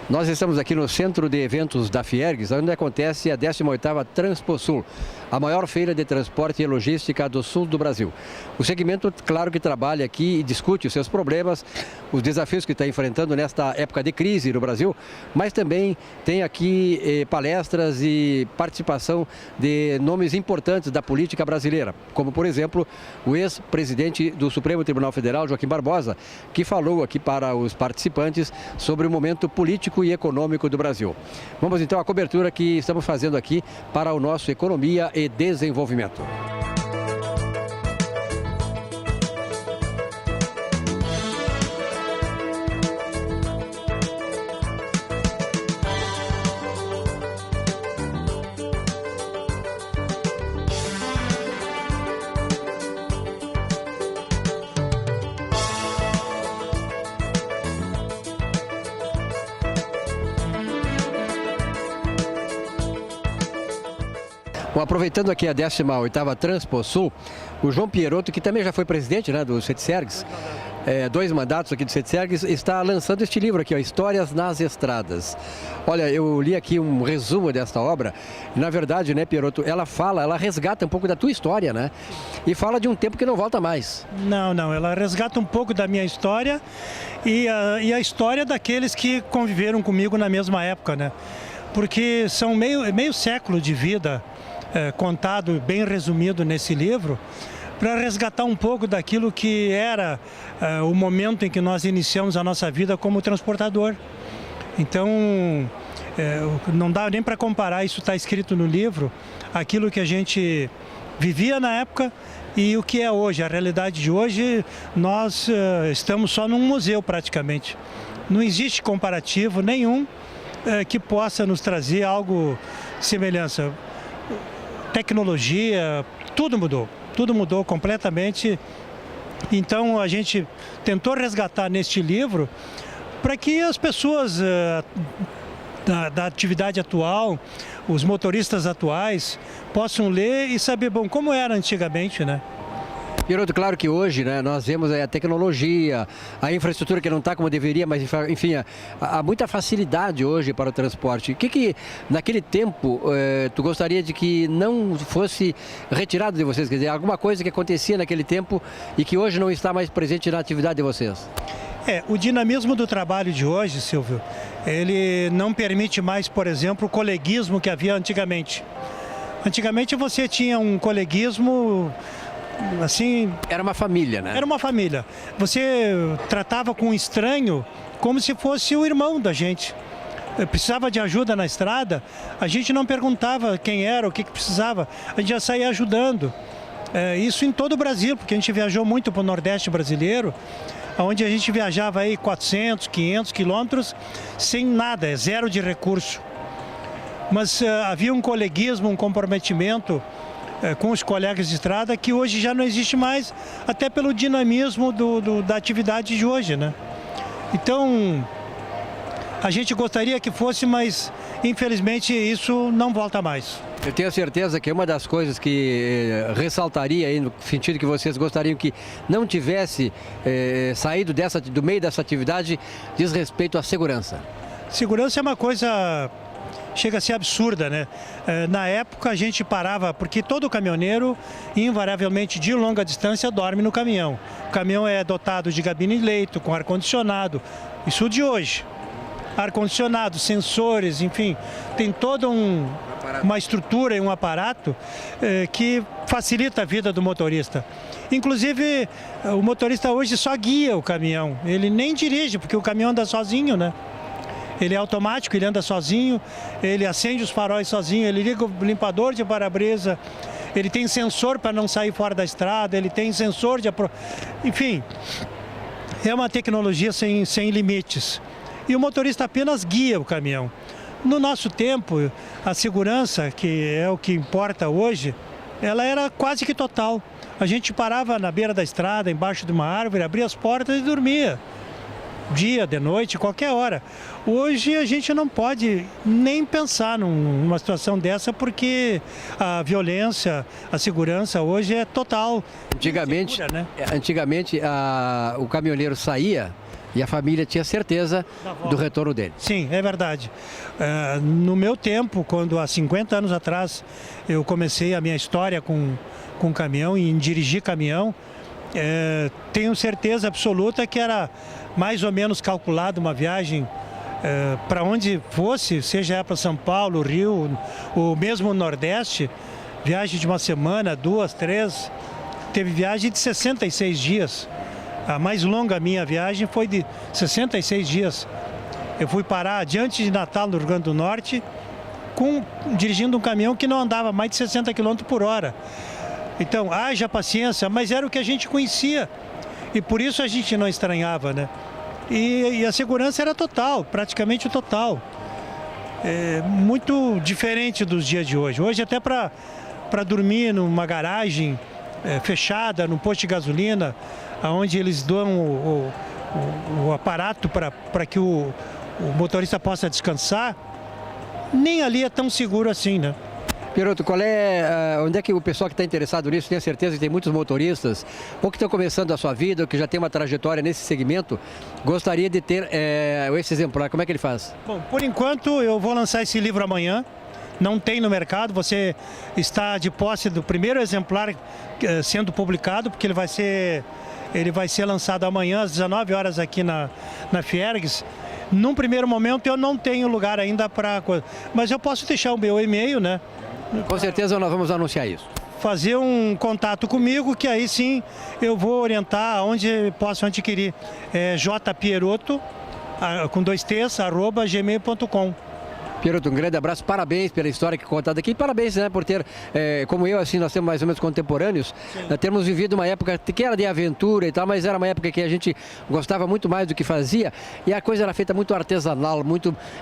Nós estamos aqui no centro de eventos da Fiergs, onde acontece a 18ª Transposul, a maior feira de transporte e logística do sul do Brasil. O segmento, claro que trabalha aqui e discute os seus problemas, os desafios que está enfrentando nesta época de crise no Brasil, mas também tem aqui palestras e participação de nomes importantes da política brasileira, como, por exemplo, o ex-presidente do Supremo Tribunal Federal, Joaquim Barbosa, que falou aqui para os participantes sobre o momento político e econômico do Brasil. Vamos então à cobertura que estamos fazendo aqui para o nosso Economia e Desenvolvimento. Bom, aproveitando aqui a 18ª Transposul, o João Pierotto, que também já foi presidente, né, do CETSERGS, 2 mandatos aqui do CETSERGS, está lançando este livro aqui, ó, Histórias nas Estradas. Olha, eu li aqui um resumo desta obra, e na verdade, né, Pierotto, ela resgata um pouco da tua história, né? E fala de um tempo que não volta mais. Não, ela resgata um pouco da minha história e a história daqueles que conviveram comigo na mesma época, né? Porque são meio século de vida contado, bem resumido nesse livro, para resgatar um pouco daquilo que era o momento em que nós iniciamos a nossa vida como transportador. Então, não dá nem para comparar, isso está escrito no livro, aquilo que a gente vivia na época e o que é hoje. A realidade de hoje, nós estamos só num museu praticamente. Não existe comparativo nenhum que possa nos trazer algo semelhança. Tecnologia, tudo mudou completamente. Então a gente tentou resgatar neste livro para que as pessoas da atividade atual, os motoristas atuais, possam ler e saber, bom, como era antigamente, né? Pierotto, claro que hoje, né, nós vemos a tecnologia, a infraestrutura que não está como deveria, mas enfim, há muita facilidade hoje para o transporte. O que naquele tempo tu gostaria de que não fosse retirado de vocês? Quer dizer, alguma coisa que acontecia naquele tempo e que hoje não está mais presente na atividade de vocês? O dinamismo do trabalho de hoje, Silvio, ele não permite mais, por exemplo, o coleguismo que havia antigamente. Antigamente você tinha um coleguismo assim... Era uma família, né? Era uma família. Você tratava com um estranho como se fosse o irmão da gente. Precisava de ajuda na estrada, a gente não perguntava quem era, o que precisava, a gente já saía ajudando. Isso em todo o Brasil, porque a gente viajou muito para o Nordeste brasileiro, onde a gente viajava aí 400, 500 quilômetros sem nada, zero de recurso. Mas havia um coleguismo, um comprometimento com os colegas de estrada que hoje já não existe mais, até pelo dinamismo da atividade de hoje, né? Então, a gente gostaria que fosse, mas infelizmente isso não volta mais. Eu tenho certeza que uma das coisas que ressaltaria aí, no sentido que vocês gostariam que não tivesse saído do meio dessa atividade, diz respeito à segurança. Segurança é uma coisa... chega a ser absurda, né? Na época a gente parava, porque todo caminhoneiro, invariavelmente de longa distância, dorme no caminhão. O caminhão é dotado de gabine de leito, com ar-condicionado, isso de hoje. Ar-condicionado, sensores, enfim, tem toda uma estrutura e um aparato que facilita a vida do motorista. Inclusive, o motorista hoje só guia o caminhão, ele nem dirige, porque o caminhão anda sozinho, né? Ele é automático, ele anda sozinho, ele acende os faróis sozinho, ele liga o limpador de para-brisa, ele tem sensor para não sair fora da estrada, ele tem sensor de... Enfim, é uma tecnologia sem limites. E o motorista apenas guia o caminhão. No nosso tempo, a segurança, que é o que importa hoje, ela era quase que total. A gente parava na beira da estrada, embaixo de uma árvore, abria as portas e dormia. Dia, de noite, qualquer hora. Hoje a gente não pode nem pensar numa situação dessa porque a violência, a segurança hoje é total. Antigamente, insegura, né? Antigamente o caminhoneiro saía E a família tinha certeza do retorno dele. Sim, é verdade. No meu tempo, quando há 50 anos atrás eu comecei a minha história com caminhão e em dirigir caminhão, tenho certeza absoluta que era mais ou menos calculado uma viagem para onde fosse, seja para São Paulo, Rio, ou mesmo o Nordeste, viagem de uma semana, 2, 3, teve viagem de 66 dias. A mais longa minha viagem foi de 66 dias. Eu fui parar diante de Natal, no Rio Grande do Norte, dirigindo um caminhão que não andava mais de 60 km por hora. Então, haja paciência, mas era o que a gente conhecia. E por isso a gente não estranhava, né? E a segurança era total, praticamente total. Muito diferente dos dias de hoje. Hoje até para dormir numa garagem fechada, num posto de gasolina, onde eles dão o aparato para que o motorista possa descansar, nem ali é tão seguro assim, né? Pieroto, onde é que o pessoal que está interessado nisso, tenha certeza que tem muitos motoristas, ou que estão começando a sua vida, ou que já tem uma trajetória nesse segmento, gostaria de ter esse exemplar, como é que ele faz? Bom, por enquanto eu vou lançar esse livro amanhã, não tem no mercado, você está de posse do primeiro exemplar sendo publicado, porque ele vai ser lançado amanhã às 19 horas aqui na Fiergs. Num primeiro momento eu não tenho lugar ainda para... Mas eu posso deixar o meu e-mail, né? Com certeza nós vamos anunciar isso. Fazer um contato comigo, que aí sim eu vou orientar onde posso adquirir. jpieroto, com 2 T's, @gmail.com. Pieroto, um grande abraço, parabéns pela história que é contada aqui, parabéns, né, por ter, como eu, assim, nós temos mais ou menos contemporâneos, temos vivido uma época que era de aventura e tal, mas era uma época que a gente gostava muito mais do que fazia e a coisa era feita muito artesanal,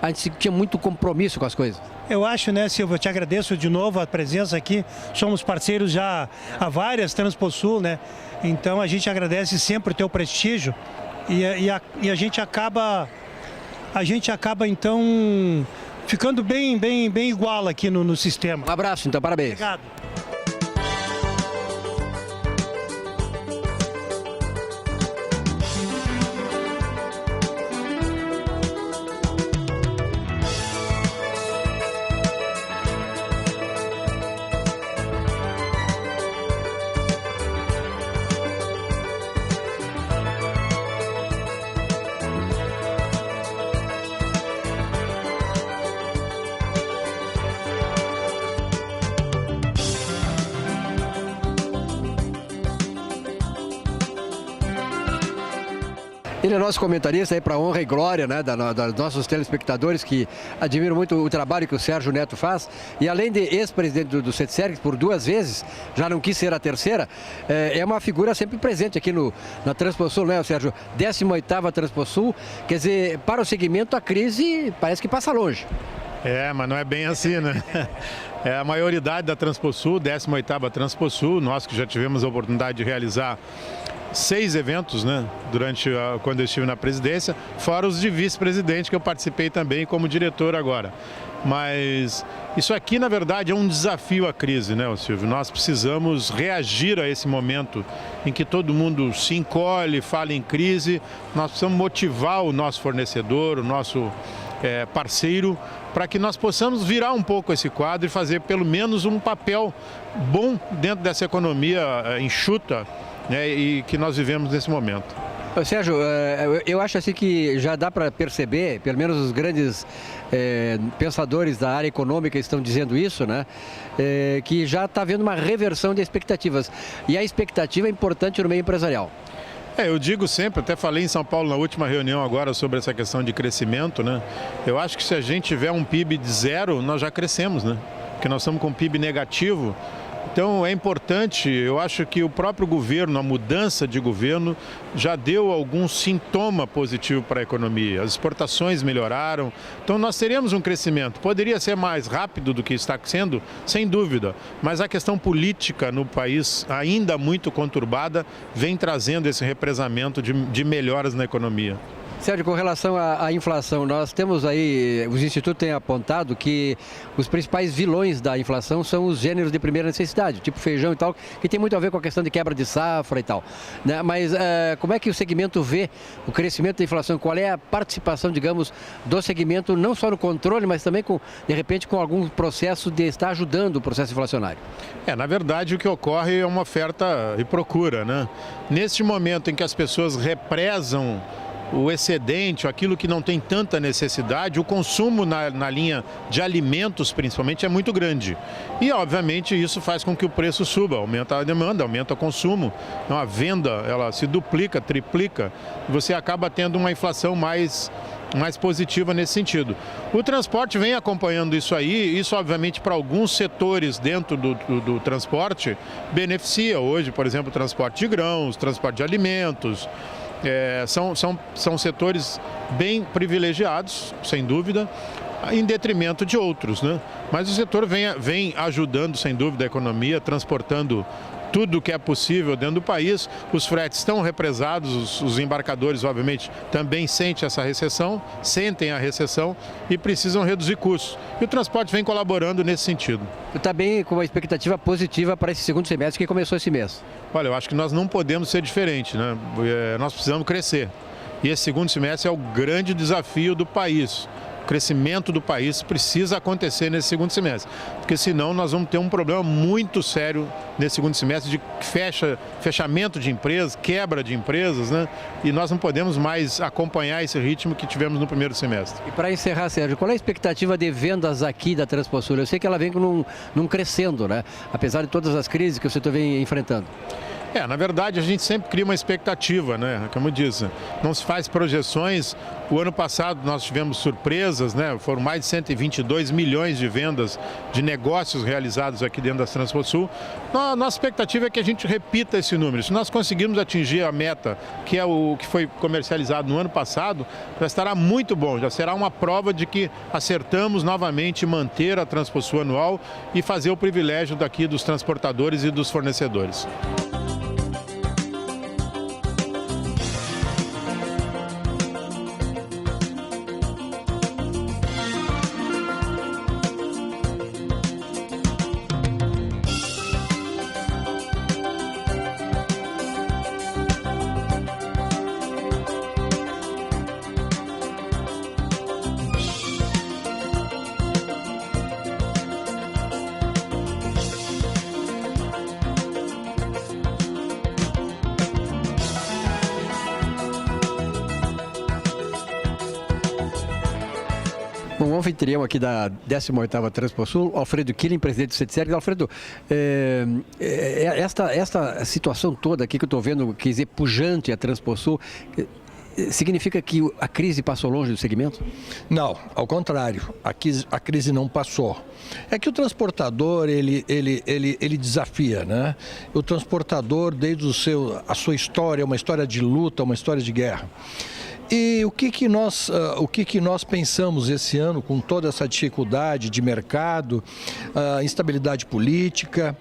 a gente tinha muito compromisso com as coisas. Eu acho, né, Silvio, eu te agradeço de novo a presença aqui, somos parceiros já há várias Transposul, né, então a gente agradece sempre o teu prestígio e a gente acaba então ficando bem igual aqui no sistema. Um abraço, então, parabéns. Obrigado. Ele é nosso comentarista aí para honra e glória, né, dos nossos telespectadores que admiram muito o trabalho que o Sérgio Neto faz. E além de ex-presidente do CETSERG por 2 vezes, já não quis ser a terceira, é uma figura sempre presente aqui na Transposul, né, Sérgio? 18ª Transposul, quer dizer, para o segmento a crise parece que passa longe. Mas não é bem assim, né? É a maioridade da Transposul, 18ª Transposul, nós que já tivemos a oportunidade de realizar 6 eventos, né, quando eu estive na presidência, fora os de vice-presidente que eu participei também como diretor agora. Mas isso aqui, na verdade, é um desafio à crise, né, Silvio? Nós precisamos reagir a esse momento em que todo mundo se encolhe, fala em crise. Nós precisamos motivar o nosso fornecedor, o nosso parceiro, para que nós possamos virar um pouco esse quadro e fazer pelo menos um papel bom dentro dessa economia enxuta, e que nós vivemos nesse momento. Sérgio, eu acho assim que já dá para perceber, pelo menos os grandes pensadores da área econômica estão dizendo isso, né? Que já está havendo uma reversão de expectativas. E a expectativa é importante no meio empresarial. Eu digo sempre, até falei em São Paulo na última reunião agora sobre essa questão de crescimento, né? Eu acho que se a gente tiver um PIB de 0, nós já crescemos, né? Porque nós estamos com um PIB negativo. Então é importante, eu acho que o próprio governo, a mudança de governo, já deu algum sintoma positivo para a economia. As exportações melhoraram, então nós teríamos um crescimento. Poderia ser mais rápido do que está sendo, sem dúvida, mas a questão política no país, ainda muito conturbada, vem trazendo esse represamento de melhoras na economia. Sérgio, com relação à inflação, nós temos aí, os institutos têm apontado que os principais vilões da inflação são os gêneros de primeira necessidade, tipo feijão e tal, que tem muito a ver com a questão de quebra de safra e tal, né? Mas como é que o segmento vê o crescimento da inflação? Qual é a participação, digamos, do segmento, não só no controle, mas também, de repente, com algum processo de estar ajudando o processo inflacionário? Na verdade, o que ocorre é uma oferta e procura, né? Neste momento em que as pessoas represam o excedente, aquilo que não tem tanta necessidade, o consumo na linha de alimentos, principalmente, é muito grande. E, obviamente, isso faz com que o preço suba, aumenta a demanda, aumenta o consumo. Então, a venda, ela se duplica, triplica, e você acaba tendo uma inflação mais positiva nesse sentido. O transporte vem acompanhando isso aí, isso obviamente para alguns setores dentro do transporte beneficia. Hoje, por exemplo, o transporte de grãos, transporte de alimentos, são setores bem privilegiados, sem dúvida, em detrimento de outros, né? Mas o setor vem ajudando, sem dúvida, a economia, transportando tudo o que é possível dentro do país. Os fretes estão represados, os embarcadores, obviamente, também sentem a recessão e precisam reduzir custos. E o transporte vem colaborando nesse sentido. Está bem com uma expectativa positiva para esse segundo semestre que começou esse mês? Olha, eu acho que nós não podemos ser diferente, né? Nós precisamos crescer. E esse segundo semestre é o grande desafio do país. O crescimento do país precisa acontecer nesse segundo semestre, porque senão nós vamos ter um problema muito sério nesse segundo semestre de fechamento de empresas, quebra de empresas, né? E nós não podemos mais acompanhar esse ritmo que tivemos no primeiro semestre. E para encerrar, Sérgio, qual é a expectativa de vendas aqui da Transposul? Eu sei que ela vem num crescendo, né? Apesar de todas as crises que o setor vem enfrentando. Na verdade, a gente sempre cria uma expectativa, né? Como eu disse, não se faz projeções. O ano passado nós tivemos surpresas, né? Foram mais de 122 milhões de vendas de negócios realizados aqui dentro da Transposul. Nossa expectativa é que a gente repita esse número. Se nós conseguirmos atingir a meta, que é o que foi comercializado no ano passado, já estará muito bom. Já será uma prova de que acertamos novamente manter a Transposul anual e fazer o privilégio daqui dos transportadores e dos fornecedores. Bom, o anfitrião aqui da 18ª Transposul, Alfredo Killing, presidente do CETSERG. Alfredo, esta situação toda aqui que eu estou vendo, quer dizer, pujante a Transposul, significa que a crise passou longe do segmento? Não, ao contrário, a crise não passou. É que o transportador, ele desafia, né? O transportador, desde a sua história, uma história de luta, uma história de guerra. E o que nós pensamos esse ano com toda essa dificuldade de mercado, instabilidade política,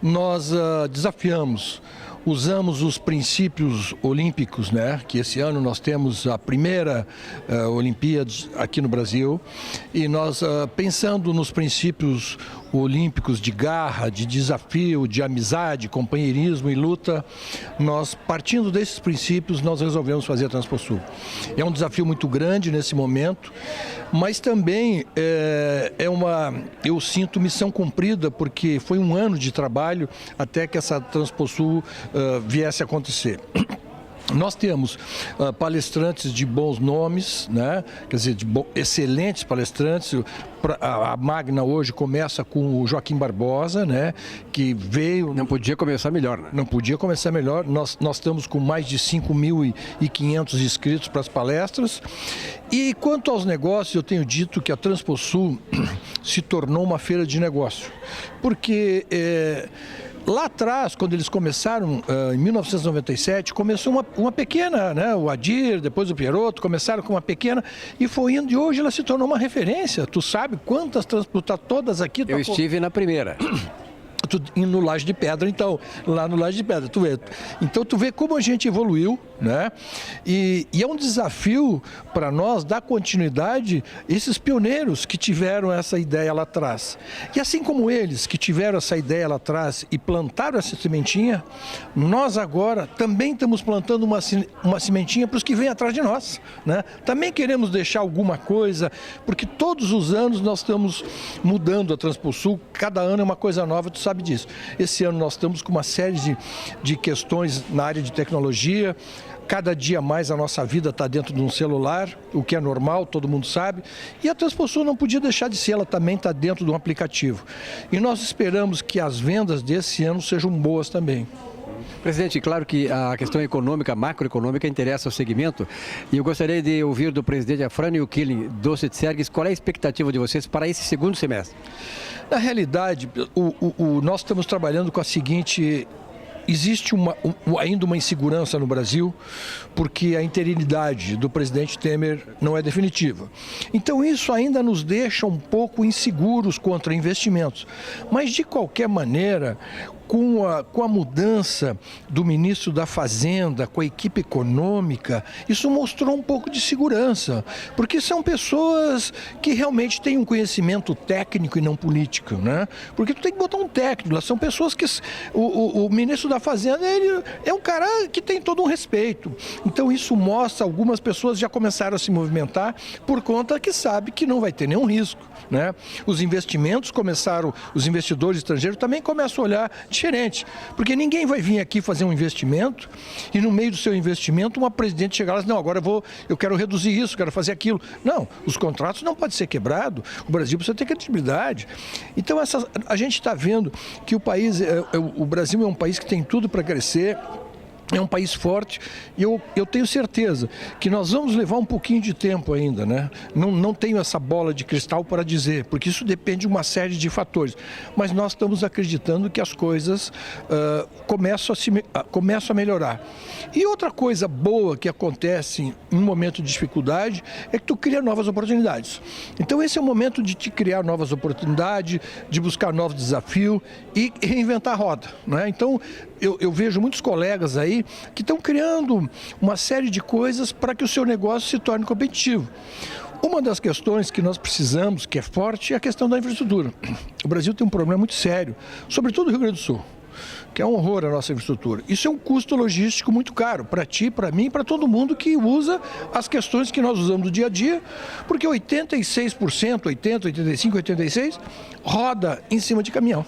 nós desafiamos. Usamos os princípios olímpicos, né? Que esse ano nós temos a primeira Olimpíada aqui no Brasil, e nós, pensando nos princípios olímpicos de garra, de desafio, de amizade, companheirismo e luta, nós, partindo desses princípios, nós resolvemos fazer a Transposul. É um desafio muito grande nesse momento, mas também eu sinto missão cumprida, porque foi um ano de trabalho até que essa Transposul viesse a acontecer. Nós temos palestrantes de bons nomes, né? Quer dizer, excelentes palestrantes. A Magna hoje começa com o Joaquim Barbosa, né? Que veio... Não podia começar melhor, né? Não podia começar melhor. Nós estamos com mais de 5.500 inscritos para as palestras. E quanto aos negócios, eu tenho dito que a Transposul se tornou uma feira de negócio. Porque... lá atrás, quando eles começaram, em 1997, começou uma pequena, né? O Adir, depois o Pierotto, começaram com uma pequena e foi indo, e hoje ela se tornou uma referência. Tu sabe quantas Transposul, todas aqui... Eu estive na primeira. no Laje de Pedra, então, lá no Laje de Pedra, tu vê. Então, tu vê como a gente evoluiu, né? E é um desafio para nós dar continuidade a esses pioneiros que tiveram essa ideia lá atrás. E assim como eles que tiveram essa ideia lá atrás e plantaram essa sementinha, nós agora também estamos plantando uma sementinha para os que vêm atrás de nós, né? Também queremos deixar alguma coisa, porque todos os anos nós estamos mudando a Transposul, cada ano é uma coisa nova, tu sabe disso. Esse ano nós estamos com uma série de questões na área de tecnologia. Cada dia mais a nossa vida está dentro de um celular, o que é normal, todo mundo sabe. E a Transposul não podia deixar de ser, ela também está dentro de um aplicativo. E nós esperamos que as vendas desse ano sejam boas também. Presidente, claro que a questão econômica, macroeconômica, interessa ao segmento. E eu gostaria de ouvir do presidente Afrânio Killing, do Setsergues, qual é a expectativa de vocês para esse segundo semestre? Na realidade, nós estamos trabalhando com a seguinte... Existe ainda uma insegurança no Brasil, porque a interinidade do presidente Temer não é definitiva. Então isso ainda nos deixa um pouco inseguros contra investimentos. Mas de qualquer maneira, com a mudança do ministro da Fazenda, com a equipe econômica, isso mostrou um pouco de segurança, porque são pessoas que realmente têm um conhecimento técnico e não político, né? Porque tu tem que botar um técnico, elas são pessoas que... O ministro da Fazenda, ele é um cara que tem todo um respeito. Então isso mostra, algumas pessoas já começaram a se movimentar por conta que sabe que não vai ter nenhum risco, né? Os investimentos começaram, os investidores estrangeiros também começam a olhar diferente, porque ninguém vai vir aqui fazer um investimento e no meio do seu investimento uma presidente chegar lá e dizer, não, agora eu quero reduzir isso, quero fazer aquilo. Não, os contratos não podem ser quebrados, o Brasil precisa ter credibilidade. Então a gente está vendo que o Brasil é um país que tem tudo para crescer, é um país forte e eu tenho certeza que nós vamos levar um pouquinho de tempo ainda, né? Não tenho essa bola de cristal para dizer, porque isso depende de uma série de fatores. Mas nós estamos acreditando que as coisas começam a melhorar. E outra coisa boa que acontece em um momento de dificuldade é que tu cria novas oportunidades. Então esse é o momento de te criar novas oportunidades, de buscar novos desafios e reinventar a roda, né? Então eu vejo muitos colegas aí que estão criando uma série de coisas para que o seu negócio se torne competitivo. Uma das questões que nós precisamos, que é forte, é a questão da infraestrutura. O Brasil tem um problema muito sério, sobretudo no Rio Grande do Sul, que é um horror a nossa infraestrutura. Isso é um custo logístico muito caro, para ti, para mim, para todo mundo que usa as questões que nós usamos no dia a dia, porque 86%, 80%, 85%, 86% roda em cima de caminhão.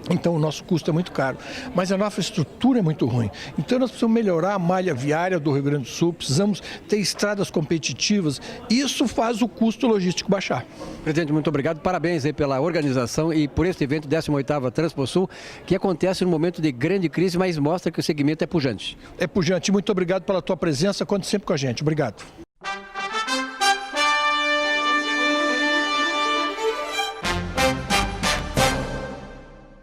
Então o nosso custo é muito caro, mas a nossa estrutura é muito ruim. Então nós precisamos melhorar a malha viária do Rio Grande do Sul, precisamos ter estradas competitivas, isso faz o custo logístico baixar. Presidente, muito obrigado, parabéns aí pela organização e por este evento 18ª Transposul, que acontece num momento de grande crise, mas mostra que o segmento é pujante. É pujante, muito obrigado pela tua presença, conte sempre com a gente, obrigado.